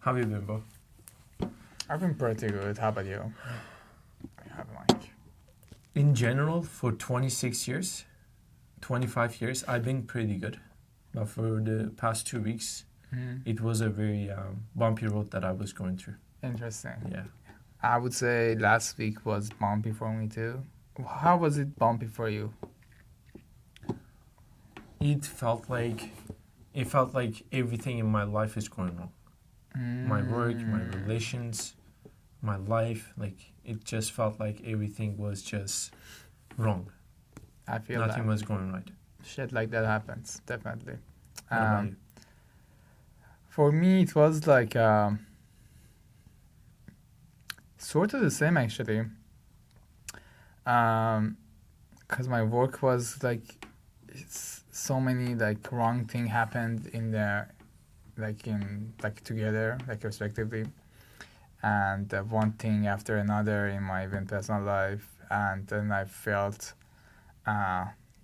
How have you been, bro? I've been pretty good. How about you? I have like... In general, for 26 years, 25 years, I've been pretty good. But for the past 2 weeks, it was a very bumpy road that I was going through. Interesting. Yeah. I would say last week was bumpy for me too. How was it bumpy for you? It felt like everything in my life is going wrong. My work, my relations, my life, like it just felt like everything was just wrong. I feel Nothing that. was going right. Shit like that happens, definitely. What about you? For me, it was like sort of the same actually. Because my work was like, it's so many like wrong thing happened in the, like together, like respectively, and one thing after another in my even personal life, and then I felt,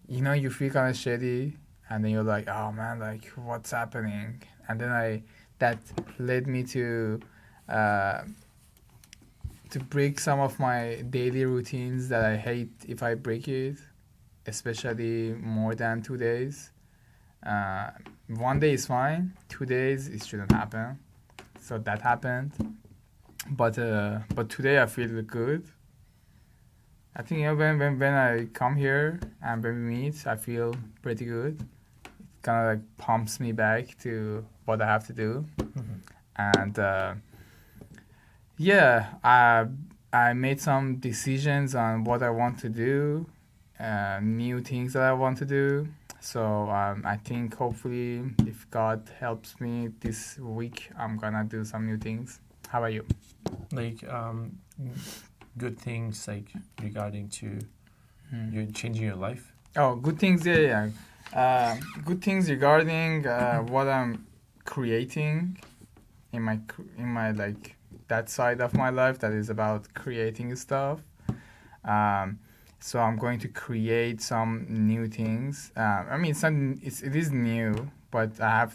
you feel kind of shitty, and then you're like, oh man, like what's happening, and then that led me to break some of my daily routines that I hate if I break it, especially more than 2 days. 1 day is fine. 2 days it shouldn't happen. So that happened. But today I feel good. I think when I come here and when we meet, I feel pretty good. It kind of like pumps me back to what I have to do. And I made some decisions on what I want to do, new things that I want to do. So I think hopefully if God helps me this week, I'm gonna do some new things. How about you? Like good things like regarding to you're changing your life. Oh, good things, yeah. Good things regarding what I'm creating in my like that side of my life that is about creating stuff. So I'm going to create some new things. I mean, it is new, but I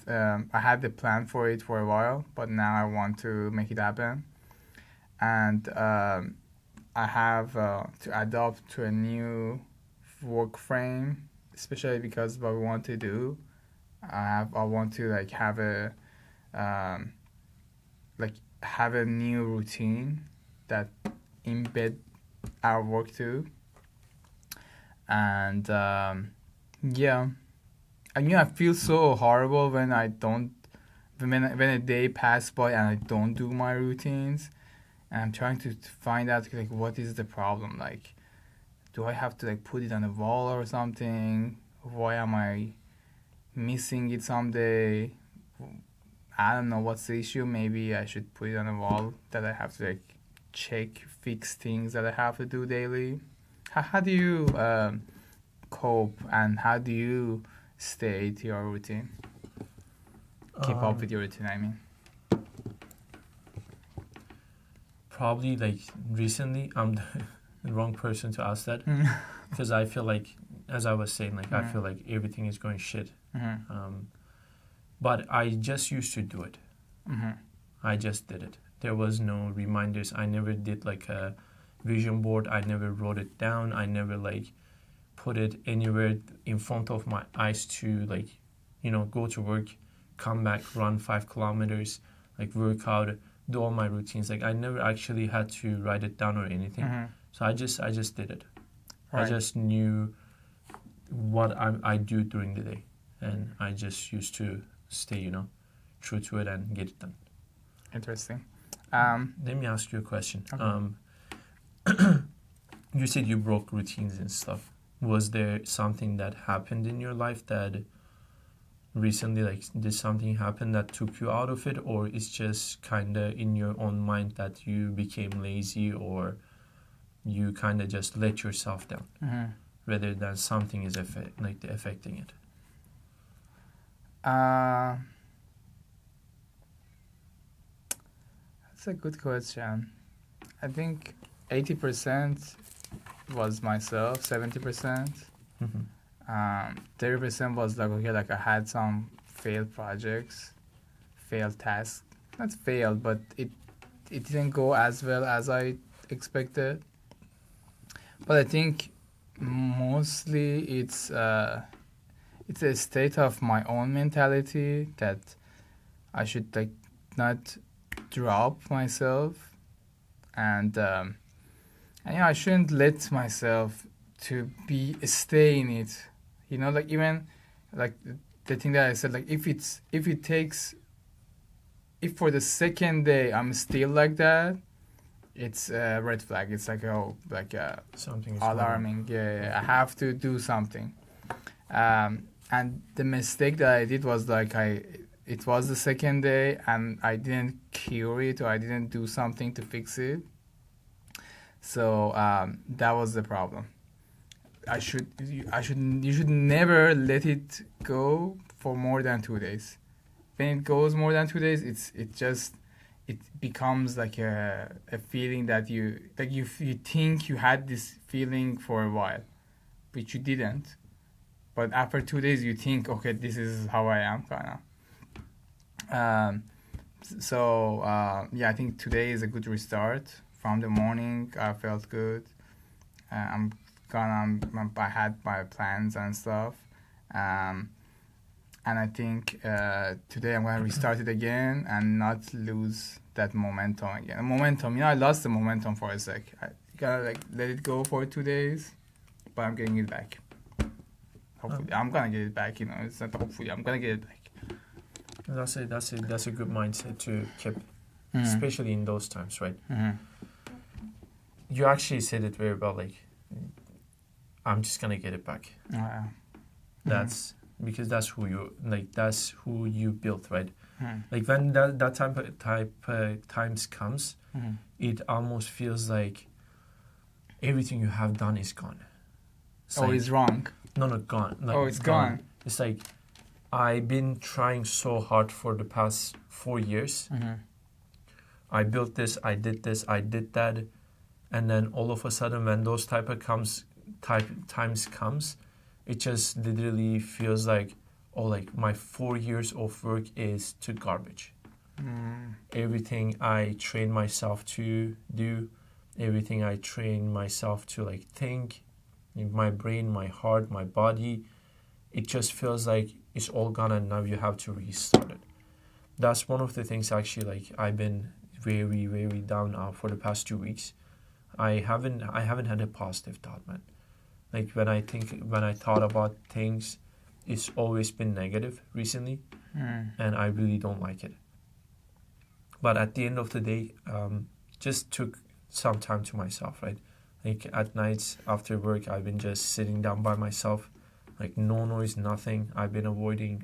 had the plan for it for a while, but now I want to make it happen. And I have to adapt to a new work frame, especially because what we want to do. I want to like have a have a new routine that embed our work too. And I feel so horrible when I don't when a day passes by and I don't do my routines, and I'm trying to find out like what is the problem. Like, do I have to like put it on a wall or something? Why am I missing it someday? I don't know what's the issue. Maybe I should put it on a wall that I have to like fix things that I have to do daily. How do you cope, and how do you stay to your routine? Keep up with your routine, I mean. Probably like recently, I'm the wrong person to ask that because I feel like, as I was saying, like I feel like everything is going shit. But I just used to do it. I just did it. There was no reminders. I never did like a vision board. I never wrote it down. I never like put it anywhere in front of my eyes to like, go to work, come back, run 5 kilometers, like work out, do all my routines. Like I never actually had to write it down or anything. So I just did it. Right. I just knew what I do during the day, and I just used to stay, true to it and get it done. Interesting. Let me ask you a question. Okay. You said you broke routines and stuff. Was there something that happened in your life that recently, like, did something happen that took you out of it, or it's just kind of in your own mind that you became lazy, or you kind of just let yourself down, rather than something is affecting it? That's a good question. I think 80% was myself, 70%. 30% was like, okay, like I had some failed projects, failed tasks, not failed, but it didn't go as well as I expected. But I think mostly it's a state of my own mentality that I should like not drop myself, and I shouldn't let myself to stay in it. Like even like the thing that I said, like if for the second day I'm still like that, it's a red flag. It's like Something is alarming. Yeah, I have to do something. And the mistake that I did was like it was the second day and I didn't cure it, or I didn't do something to fix it. So that was the problem. You should never let it go for more than 2 days. When it goes more than 2 days, it becomes like a feeling that you think you had this feeling for a while, which you didn't. But after 2 days, you think, okay, this is how I am, kind of. I think today is a good restart. From the morning, I felt good. I had my plans and stuff. And I think today I'm going to restart it again and not lose that momentum again. I lost the momentum for a sec. I gotta let it go for 2 days, but I'm getting it back. Hopefully, I'm gonna get it back. It's not hopefully. I'm gonna get it back. That's a good mindset to keep, especially in those times, right? Mm-hmm. You actually said it very well. Like, I'm just gonna get it back. That's because that's who you built, right? Mm-hmm. Like when that times comes, it almost feels like everything you have done is gone. It's like, wrong. No, gone. It's gone. It's like I've been trying so hard for the past 4 years. Mm-hmm. I built this, I did that, and then all of a sudden when those times comes, it just literally feels like, my 4 years of work is to garbage. Everything I trained myself to do, everything I trained myself to think, my brain, my heart, my body, it just feels like it's all gone and now you have to restart it. That's one of the things actually I've been very, very down for the past 2 weeks. I haven't had a positive thought, man. When I thought about things, it's always been negative recently, and I really don't like it. But at the end of the day, just took some time to myself, right? At nights after work, I've been just sitting down by myself, no noise, nothing. I've been avoiding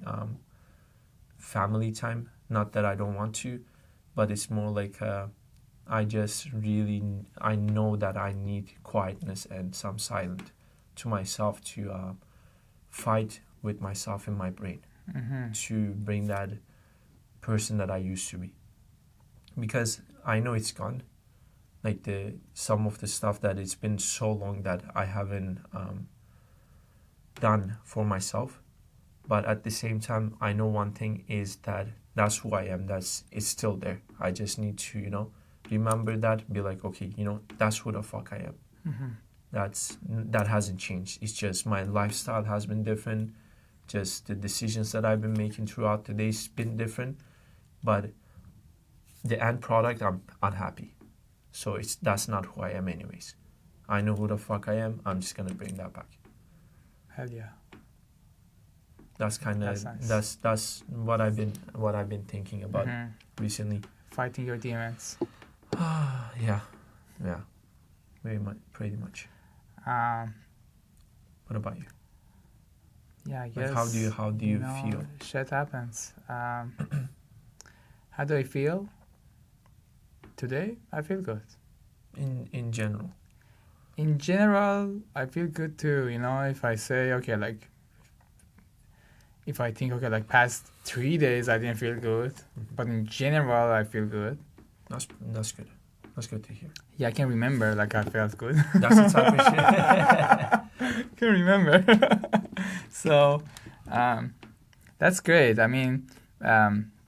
family time. Not that I don't want to, but it's more I know that I need quietness and some silence to myself to fight with myself in my brain, to bring that person that I used to be. Because I know it's gone. Some of the stuff that it's been so long that I haven't done for myself. But at the same time, I know one thing is that's who I am. It's still there. I just need to, remember that, be like, okay, that's who the fuck I am. That hasn't changed. It's just my lifestyle has been different. Just the decisions that I've been making throughout the day's been different. But the end product, I'm unhappy. So that's not who I am anyways. I know who the fuck I am. I'm just gonna bring that back. Hell yeah. That's kind of nice. That's what I've been thinking about recently. Fighting your demons. Yeah, very much, pretty much. What about you? Yeah, I guess. How do you feel? Shit happens. How do I feel? Today, I feel good. In general. In general, I feel good too. If I say if I think past 3 days I didn't feel good, but in general I feel good. That's good. That's good to hear. Yeah, I can remember I felt good. That's the type of shit. Can remember. So, that's great. I mean,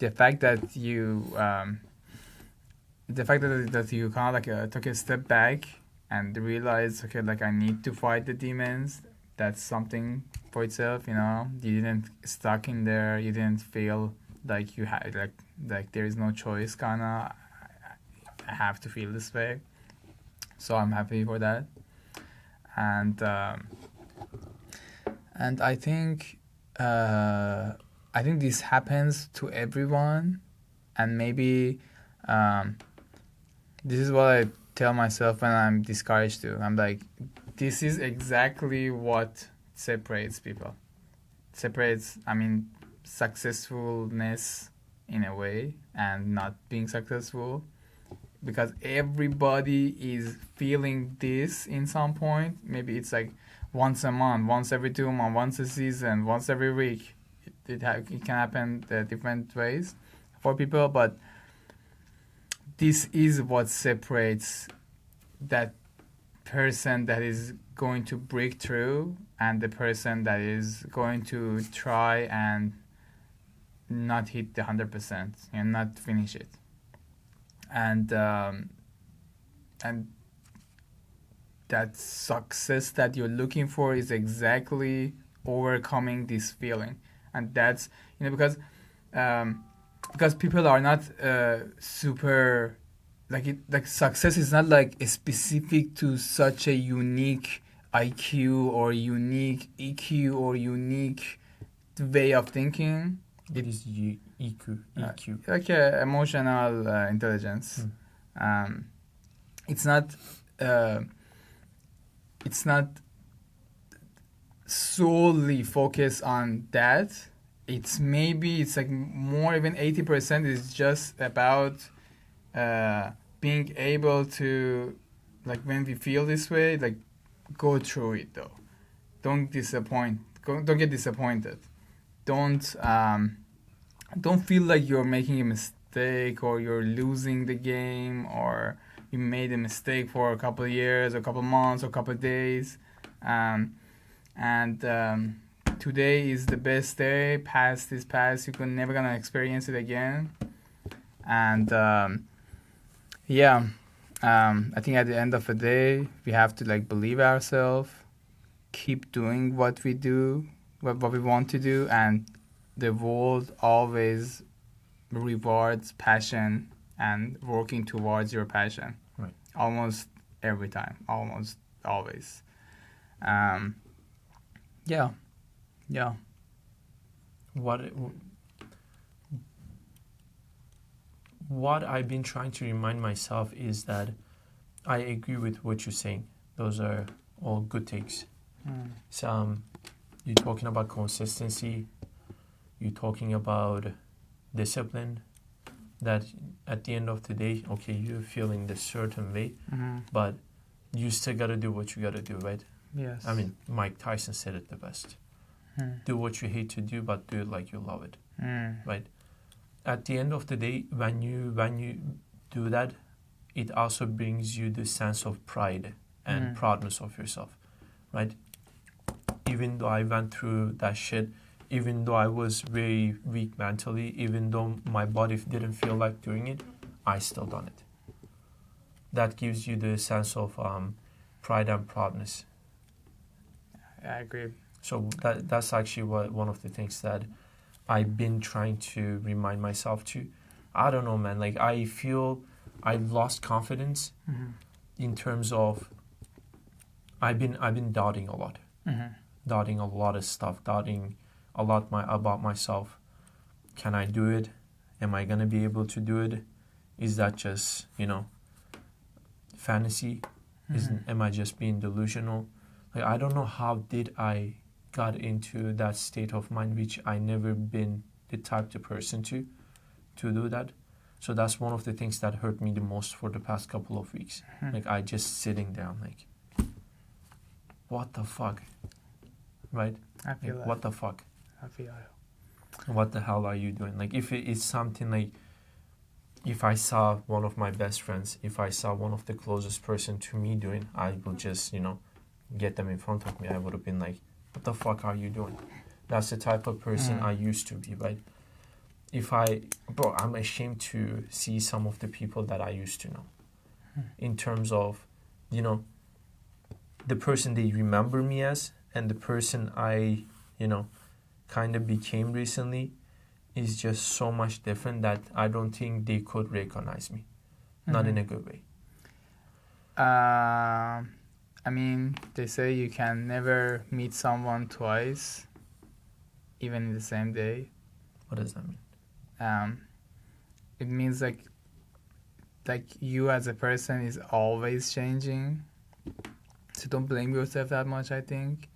the fact that you that you kind of like took a step back and realized, okay, like I need to fight the demons. That's something for itself, you know. You didn't stuck in there. You didn't feel like you had like there is no choice. Kinda, I have to feel this way. So I'm happy for that, and I think this happens to everyone, and maybe this is what I tell myself when I'm discouraged too. I'm like, this is exactly what separates people. Separates, I mean, successfulness in a way and not being successful. Because everybody is feeling this in some point. Maybe it's like once a month, once every 2 months, once a season, once every week. It can happen different ways for people, but this is what separates that person that is going to break through and the person that is going to try and not hit the 100% and not finish it. And that success that you're looking for is exactly overcoming this feeling. And that's, you know, because people are not super like success is not like specific to such a unique IQ or unique EQ or unique way of thinking. It is EQ. Like emotional intelligence. It's not solely focused on that. It's like more, even 80% is just about being able to, like, when we feel this way, like, go through it though. Don't get disappointed. Don't feel like you're making a mistake or you're losing the game or you made a mistake for a couple of years or a couple of months or a couple of days. Today is the best day. Past is past. You're never gonna experience it again. And I think at the end of the day, we have to like believe ourselves, keep doing what we do, what we want to do, and the world always rewards passion and working towards your passion. Right. Almost every time. Almost always. Yeah. What I've been trying to remind myself is that I agree with what you're saying. Those are all good takes. So you're talking about consistency. You're talking about discipline. That at the end of the day, okay, you're feeling this certain way, but you still gotta do what you gotta do, right? Yes. I mean, Mike Tyson said it the best. Do what you hate to do, but do it like you love it, right? At the end of the day, when you do that, it also brings you the sense of pride and proudness of yourself, right? Even though I went through that shit, even though I was very weak mentally, even though my body didn't feel like doing it, I still done it. That gives you the sense of pride and proudness. I agree. So that's actually one of the things that I've been trying to remind myself to. I don't know, man. Like, I feel I lost confidence in terms of I've been doubting a lot, doubting a lot of stuff, doubting a lot about myself. Can I do it? Am I gonna be able to do it? Is that just, fantasy? Am I just being delusional? Like, I don't know how did I got into that state of mind, which I never been the type of person to do that. So that's one of the things that hurt me the most for the past couple of weeks. Like, I just sitting down like, what the fuck, right? I feel like, what the fuck? I feel what the hell are you doing? Like, if it is something like, if I saw one of my best friends, if I saw one of the closest person to me doing, I would just, get them in front of me. I would have been like, what the fuck are you doing? That's the type of person I used to be, right? I'm ashamed to see some of the people that I used to know. In terms of, the person they remember me as and the person I, kind of became recently is just so much different that I don't think they could recognize me. Not in a good way. I mean, they say you can never meet someone twice, even in the same day. What does that mean? It means like you as a person is always changing. So don't blame yourself that much, I think.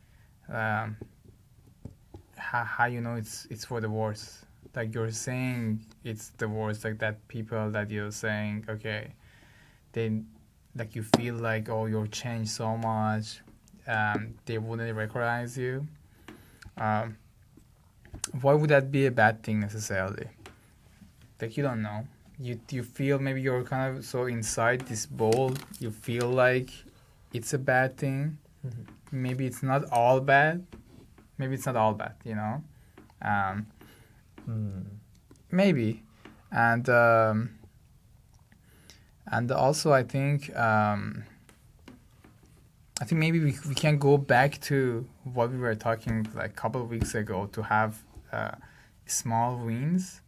How you know it's for the worse. Like you're saying it's the worst, like that people that you're saying, okay, they like you feel like, oh, you're changed so much, they wouldn't recognize you. Why would that be a bad thing necessarily? Like you don't know. You feel maybe you're kind of so inside this bowl, you feel like it's a bad thing. Mm-hmm. Maybe it's not all bad. Maybe. And also I think maybe we can go back to what we were talking like a couple of weeks ago to have small wins.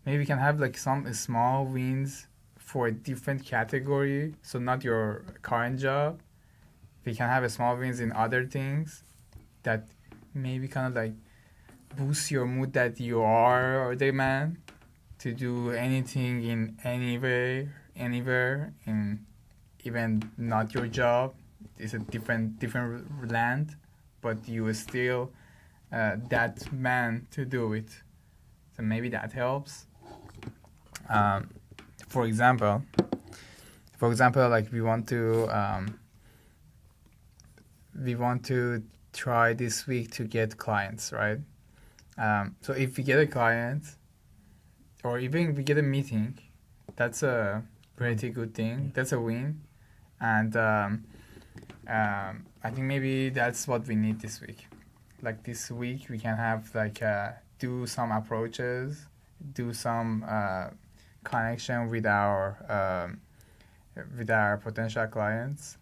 Maybe we can have like some small wins for a different category. So not your current job. We can have a small wins in other things that maybe kind of like boost your mood that you are the man to do anything in any way, anywhere, in even not your job. It's a different land, but you are still that man to do it. So maybe that helps. For example, like we want to try this week to get clients, right? So if we get a client, or even if we get a meeting, that's a pretty good thing. That's a win, and I think maybe that's what we need this week. Like this week, we can have like do some approaches, do some connection with our potential clients.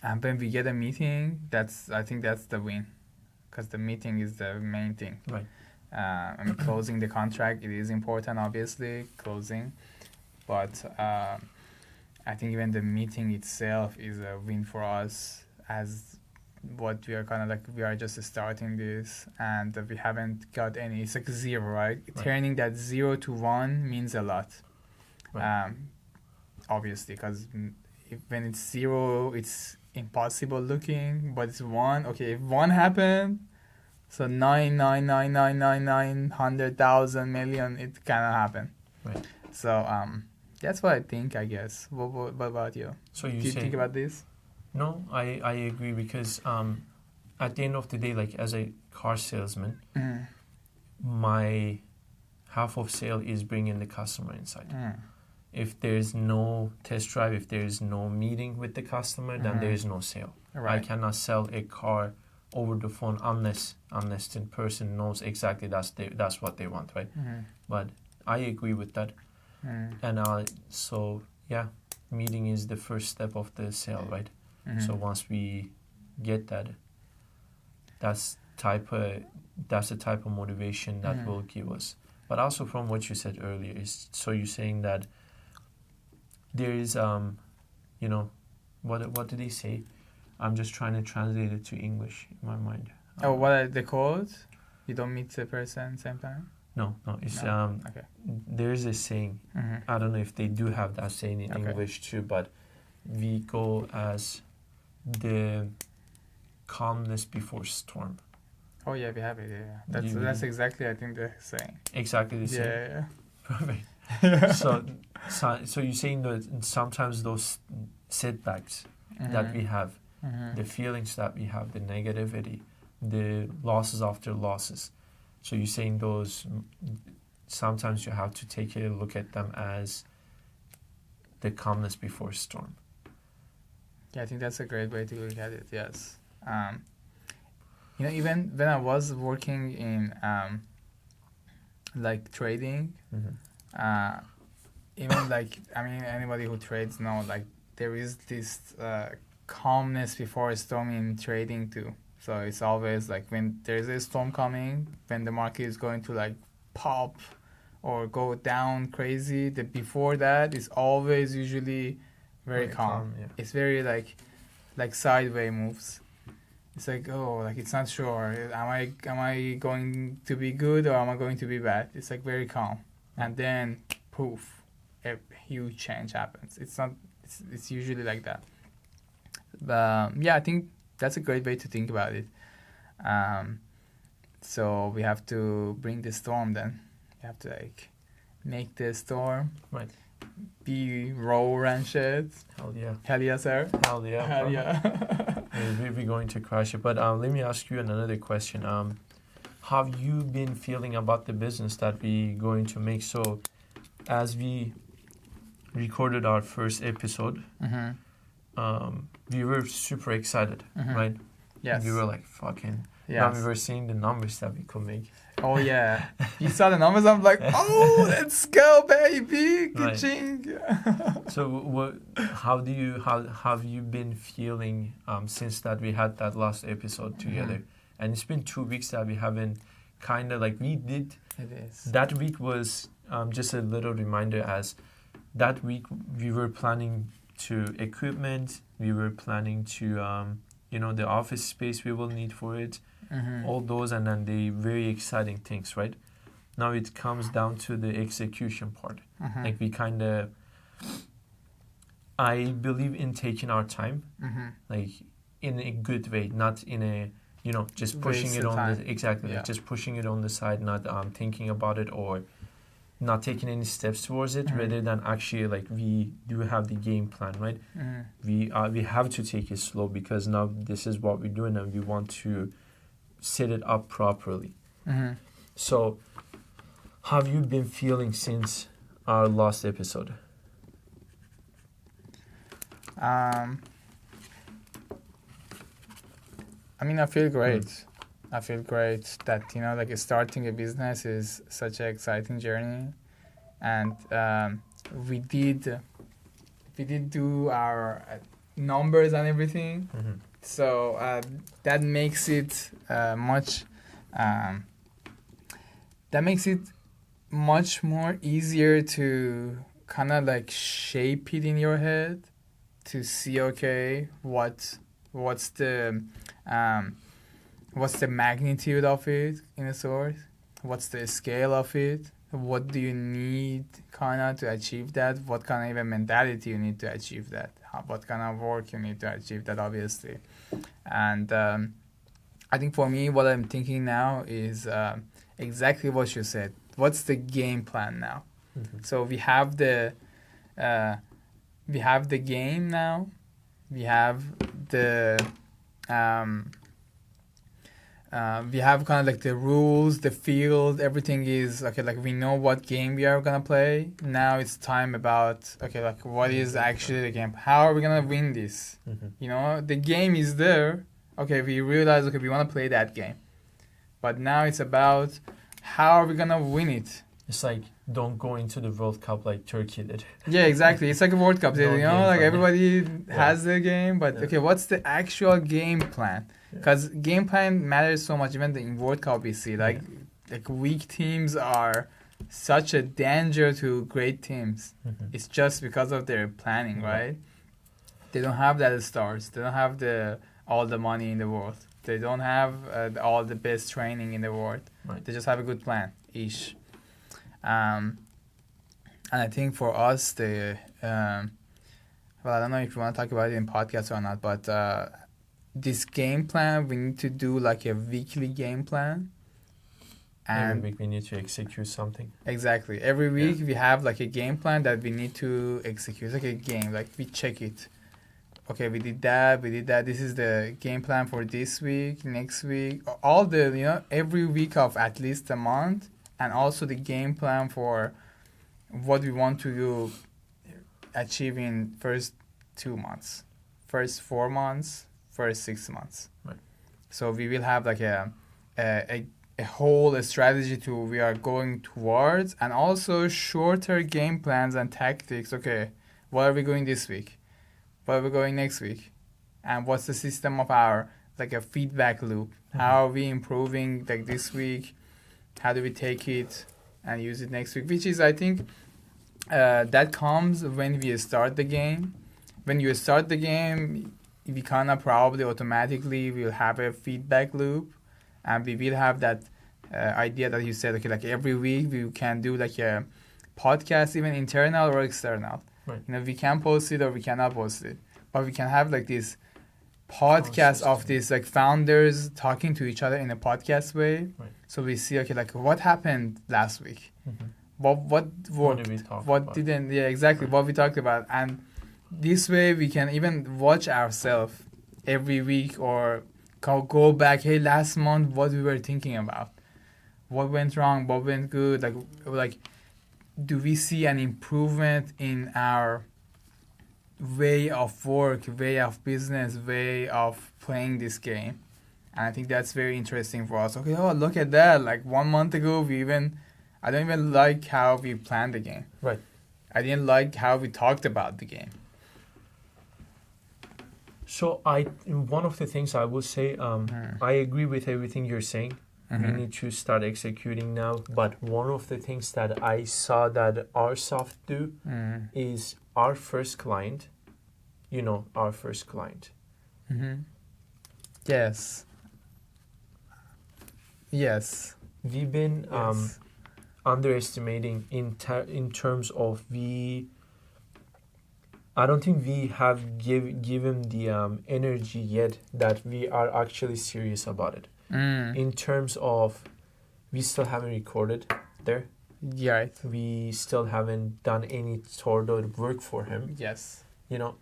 And when we get a meeting, I think that's the win, because the meeting is the main thing. Right. I mean, closing the contract, it is important, obviously, closing. But I think even the meeting itself is a win for us, as what we are kind of like, we are just starting this and we haven't got any, it's like zero, right? Turning that 0 to 1 means a lot. Right. Obviously, because when it's 0, it's impossible looking, but it's 1. Okay, if 1 happened, so 9,999,900,000 million, it cannot happen. Right. So that's what I think, I guess. What about you? So do you think about this? No, I agree, because at the end of the day, like as a car salesman, my half of sale is bringing the customer inside. If there's no test drive, if there's no meeting with the customer, then there is no sale. Right. I cannot sell a car over the phone unless the person knows exactly that's what they want, right? But I agree with that. And so yeah, meeting is the first step of the sale, right? So once we get that, that's the type of motivation that will give us. But also from what you said earlier, is so you're saying that there is what did they say? I'm just trying to translate it to English in my mind. What are the codes? You don't meet the person same time? No. It's okay. There's a saying. I don't know if they do have that saying in English too, but we go as the calmness before storm. Oh yeah, we have it. Yeah, that's exactly, I think, the saying. Exactly the same. Yeah. Perfect. So you're saying that sometimes those setbacks that we have, the feelings that we have, the negativity, the losses after losses. So you're saying those, sometimes you have to take a look at them as the calmness before storm. Yeah, I think that's a great way to look at it, yes. Even when I was working in like trading. Mm-hmm. Even like, I mean, anybody who trades know, like, there is this calmness before a storm in trading too. So it's always like when there's a storm coming, when the market is going to like pop or go down crazy, the before that is always usually very calm. Yeah. It's very like sideways moves. It's like, oh, like it's not sure. Am I going to be good or am I going to be bad? It's like very calm, and then poof, a huge change happens. It's usually like that. But yeah, I think that's a great way to think about it. So we have to bring the storm. Then we have to like make the storm. Right. Be roar and shit. Hell yeah. Hell yeah, sir. Hell yeah. Hell yeah. We're going to crush it. But let me ask you another question. How have you been feeling about the business that we're going to make? So, as we recorded our first episode, we were super excited, right? Yes. We were like, fucking. Yes. Now we were seeing the numbers that we could make. Oh yeah. You saw the numbers. I'm like, oh, let's go, baby. Right. Ka-ching. So, how have you been feeling since that we had that last episode together? And it's been 2 weeks that we haven't kind of like we did. It is. That week was just a little reminder as that week we were planning to equipment, we were planning to the office space we will need for it, all those, and then the very exciting things, right? Now it comes down to the execution part. Like we kind of, I believe in taking our time, like in a good way, not in a just pushing Waste it of on time. the exactly, Yeah. like just pushing it on the side, not thinking about it or not taking any steps towards it, rather than actually like we do have the game plan, right? We have to take it slow because now this is what we're doing and we want to set it up properly. So, how have you been feeling since our last episode? I mean, I feel great. I feel great that, like starting a business is such an exciting journey. And we did do our numbers and everything. So that makes it much more easier to kind of like shape it in your head to see, okay, what's the magnitude of it in a sort, what's the scale of it, what do you need kind of to achieve that, what kind of even mentality you need to achieve that, what kind of work you need to achieve that, obviously. And I think for me what I'm thinking now is exactly what you said. What's the game plan now? So we have the game now. We have the we have kind of like the rules, the field, everything is okay. Like we know what game we are gonna play. Now it's time about okay, like what is actually the game? How are we gonna win this? The game is there. Okay, we realize okay, we want to play that game, but now it's about how are we gonna win it? It's like don't go into the World Cup like Turkey did. Yeah, exactly. It's like a World Cup. Like everybody has their game, but okay, what's the actual game plan? Because game plan matters so much. Even in World Cup, we see like weak teams are such a danger to great teams. It's just because of their planning, right? They don't have that stars. They don't have all the money in the world. They don't have all the best training in the world. Right. They just have a good plan, ish. And I think for us, I don't know if you want to talk about it in podcast or not, but this game plan, we need to do like a weekly game plan. And every week we need to execute something. Exactly. Every week we have like a game plan that we need to execute. It's like a game, like we check it. Okay, we did that. This is the game plan for this week, next week. All the, every week of at least a month. And also the game plan for what we want to achieve in first 2 months, first 4 months, first 6 months. Right. So we will have like a a whole strategy to we are going towards, and also shorter game plans and tactics. Okay, what are we going this week? What are we going next week? And what's the system of our like a feedback loop? How are we improving like this week? How do we take it and use it next week? Which is, I think, that comes when we start the game. When you start the game, we kind of probably automatically will have a feedback loop, and we will have that idea that you said, okay, like every week we can do like a podcast, even internal or external. Right. You know, we can post it or we cannot post it, but we can have like this podcast of these like founders talking to each other in a podcast way. Right. So we see, okay, like what happened last week, what worked, What did we talk what about? didn't, yeah, exactly, what we talked about. And this way we can even watch ourselves every week or go back, hey, last month what we were thinking about, what went wrong, what went good, like do we see an improvement in our way of work, way of business, way of playing this game. And I think that's very interesting for us. Okay, oh, look at that. Like 1 month ago, I don't even like how we planned the game. Right. I didn't like how we talked about the game. So one of the things I would say, I agree with everything you're saying. We need to start executing now. But one of the things that I saw that our soft do is our first client. You know, our first client. Yes. We've been Yes. underestimating in terms of I don't think we have given the energy yet that we are actually serious about it. In terms of, we still haven't recorded there. Yeah, right. We still haven't done any sort of work for him. Yes. You know,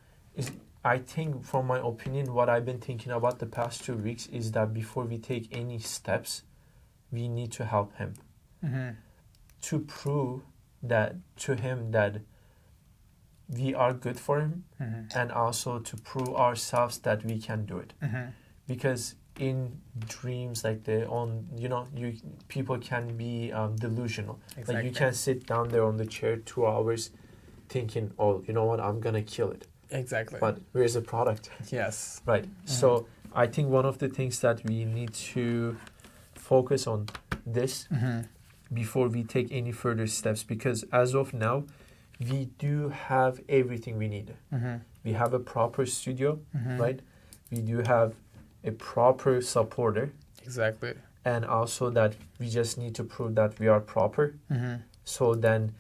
I think, from my opinion, what I've been thinking about the past 2 weeks is that before we take any steps, we need to help him to prove that to him that we are good for him, and also to prove ourselves that we can do it. Because in dreams like people can be delusional. Exactly. Like you can sit down there on the chair 2 hours thinking, oh, you know what, I'm gonna kill it. Exactly. But where's the product? Yes. Right. So I think one of the things that we need to focus on this before we take any further steps, because as of now, we do have everything we need. We have a proper studio, right? We do have a proper supporter. Exactly. And also that we just need to prove that we are proper. So then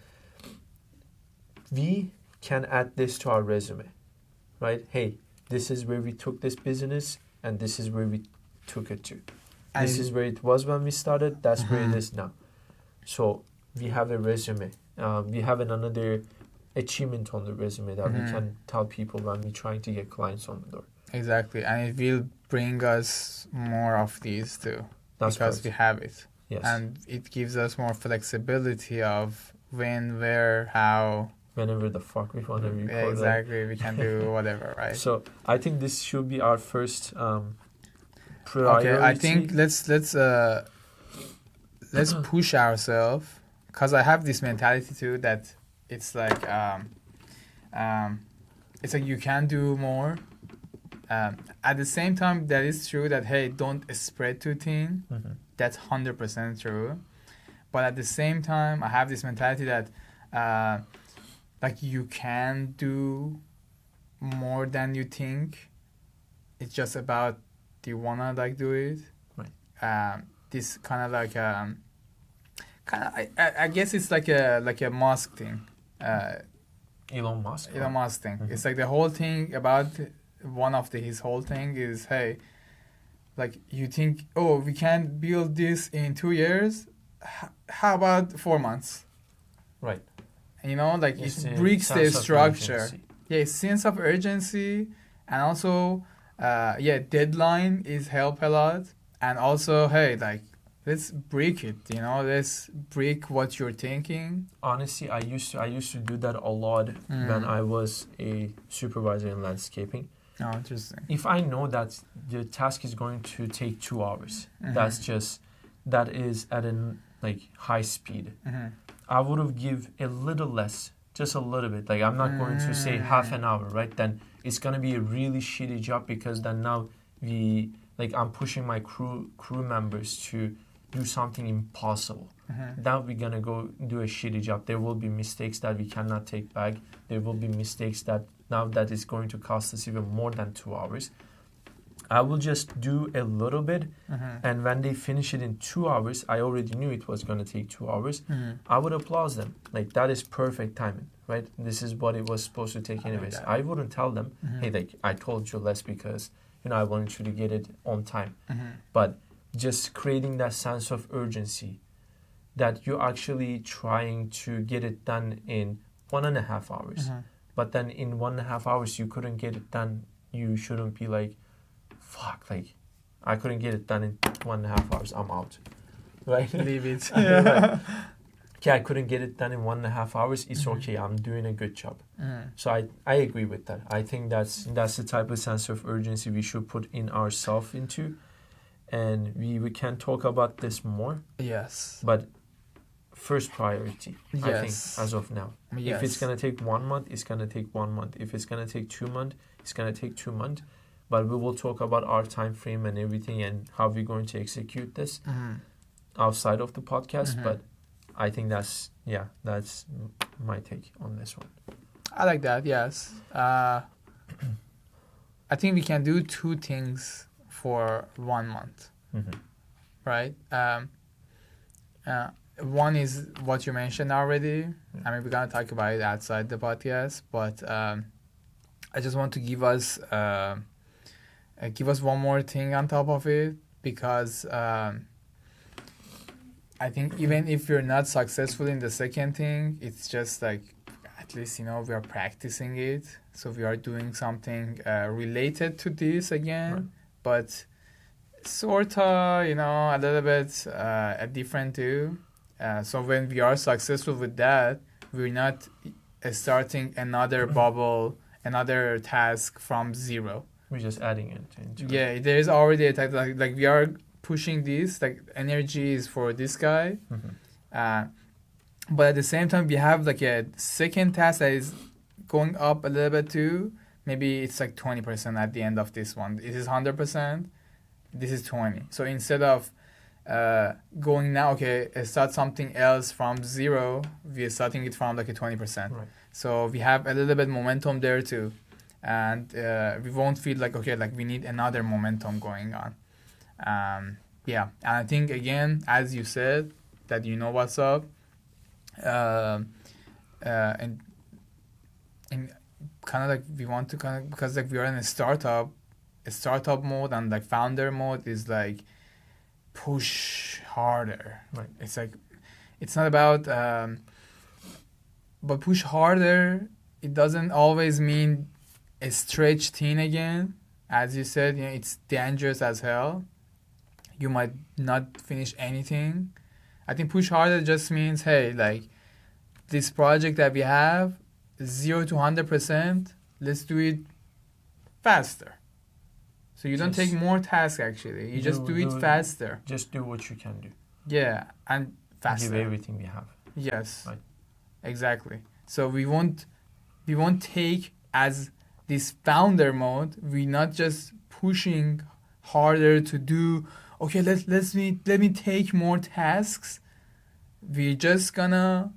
we can add this to our resume, right? Hey, this is where we took this business and this is where we took it to. And this is where it was when we started. That's where it is now. So we have a resume. We have another achievement on the resume that we can tell people when we're trying to get clients on the door. Exactly. And it will bring us more of these too. That's because correct. we have it. Yes. And it gives us more flexibility of when, where, how. Whenever the fuck we want to record. Exactly. We can do whatever, right? So I think this should be our first priority. Okay, I think let's push ourselves, because I have this mentality too that it's like you can do more. At the same time, that is true that, hey, don't spread too thin. That's 100% true. But at the same time, I have this mentality that like you can do more than you think. It's just about, do you wanna like do it? Right. This kind of like I guess it's like a Musk thing. Elon Musk. Elon Musk thing. It's like the whole thing about his whole thing is, hey, like you think, oh, we can build this in 2 years. How about 4 months? Right. You know, like It's it a breaks the sense of structure. urgency. Yeah, sense of urgency, and also, deadline is help a lot. And also, hey, like, let's break it. You know, let's break what you're thinking. Honestly, I used to do that a lot when I was a supervisor in landscaping. Oh, interesting. If I know that the task is going to take 2 hours, that's just that is at an like high speed, I would have give a little less, just a little bit. Like I'm not going to say half an hour, right? Then it's gonna be a really shitty job because then now I'm pushing my crew members to do something impossible. Now we're gonna go do a shitty job. There will be mistakes that we cannot take back. There will be mistakes that is going to cost us even more than 2 hours. I will just do a little bit, and when they finish it in 2 hours, I already knew it was gonna take 2 hours. I would applaud them. Like that is perfect timing, right? This is what it was supposed to take anyways. I wouldn't tell them, hey, like I told you less because I wanted you to get it on time. But just creating that sense of urgency that you're actually trying to get it done in 1.5 hours. But then in 1.5 hours, you couldn't get it done. You shouldn't be like, fuck, like, I couldn't get it done in 1.5 hours. I'm out. Right? Leave it. Right. Okay, I couldn't get it done in 1.5 hours. It's okay. I'm doing a good job. So I agree with that. I think that's the type of sense of urgency we should put in ourselves into. And we can talk about this more. Yes. But first priority, yes. I think, as of now. Yes. If it's going to take 1 month, it's going to take 1 month. If it's going to take 2 months, it's going to take 2 months. But we will talk about our time frame and everything and how we're going to execute this outside of the podcast. But I think that's my take on this one. I like that, yes. I think we can do 2 things for 1 month, right? One is what you mentioned already. I mean, we're going to talk about it outside the podcast, but I just want to give us one more thing on top of it, because I think even if you're not successful in the second thing, it's just like, at least, we are practicing it. So we are doing something related to this again, right. But sort of, a little bit different too. So when we are successful with that, we're not starting another bubble, another task from zero. We're just adding it into it. There is already a task, like we are pushing this, like energy is for this guy. But at the same time, we have like a second task that is going up a little bit too. Maybe it's like 20% at the end of this one. It is 100%. This is 20. So instead of going now, start something else from zero, we're starting it from like a 20%. Right. So we have a little bit momentum there too. And we won't feel like, we need another momentum going on. And I think, again, as you said, that you know what's up. And kind of like we want to because like we are in a startup mode, and like founder mode is like push harder. Right. It's like, it's not about, but push harder, it doesn't always mean a stretch thin again. As you said, it's dangerous as hell. You might not finish anything. I think push harder just means, hey, like this project that we have, 0 to 100%, let's do it faster. So you don't take more tasks, actually. You just do it faster. Just do what you can do. Yeah, and faster. Give everything we have. Yes. Right. Exactly. So we won't take as this founder mode. We're not just pushing harder to do, let me take more tasks. We're just gonna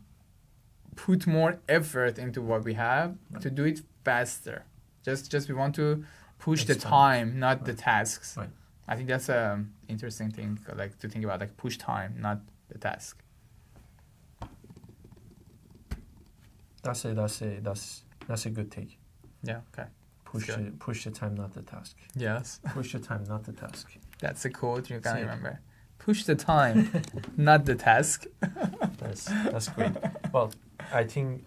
put more effort into what we have to do it faster. Just we want to push the time, not the tasks. Right. I think that's an interesting thing, like to think about, like push time, not the task. That's a good take. Yeah. Okay. Push the time, not the task. Yes. Push the time, not the task. That's a quote you can remember. Push the time, not the task. That's great. Well, I think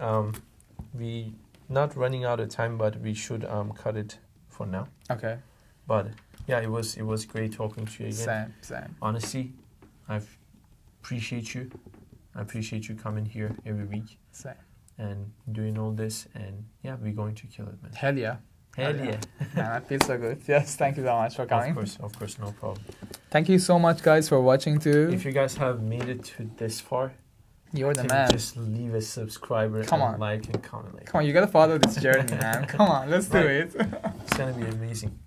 we not running out of time, but we should cut it for now. Okay. But yeah, it was great talking to you again. Same. Honestly, I appreciate you. I appreciate you coming here every week. Same. And doing all this, and yeah, we're going to kill it, man. Hell yeah. Hell yeah. Man, that feels so good. Yes, thank you so much for coming. Of course, no problem. Thank you so much, guys, for watching too. If you guys have made it to this far, You're the can man. just leave a subscriber Come and on. like and comment. Come on, you gotta follow this journey, man. Come on, let's do it. It's gonna be amazing.